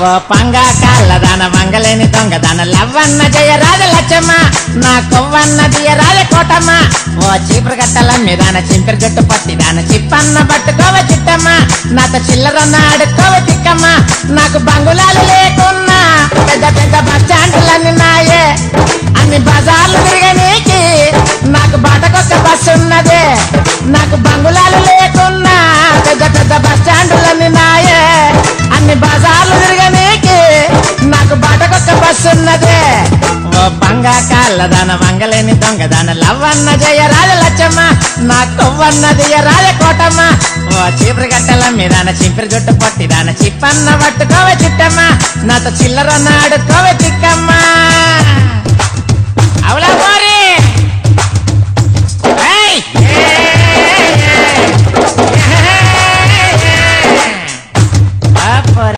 ఓ పంగా కాళ్ళదాన మంగలేని దొంగదాన లవ్వన్న జయరాజ లచ్చమ్మ నా కొవ్వన్న దియరాజ కోటమ్మ ఓ చీపురు గట్టల మీదాన చింపిరి జట్టు పట్టిదాన చిప్పన్న పట్టుకోవ చిట్టమ్మ నాతో చిల్లరన్న ఆడుకోవ తిక్కమ్మ నాకు బంగుళాలు లేకున్నా పెద్ద పెద్ద బస్ స్టాండ్లన్నీ నాయే అన్ని బజార్లు తిరగనీకి నాకు బాటకొక్క బస్సు ఉన్నదే నాకు బంగుళాలు లేకున్నా పెద్ద పెద్ద బస్ స్టాండ్లన్నీ నాయే అన్ని బజార్లు తిరగనీకి నాకు బాటకొక్క బస్సు ఉన్నదే ఓ పంగా కాళ్ళదాన మంగలేని దొంగదాన లవ్వన్న జయరాజ లచ్చమ్మ నా కొవ్వన్న దియరాజ కోటమ్మ ఓ చీపురు గట్టల మీదాన చింపిరి జుట్టు పట్టిదాన చిప్పన్న పట్టుకోవ చిట్టమ్మ నాతో చిల్లరన్న ఆడుకోవ తిక్కమ్మ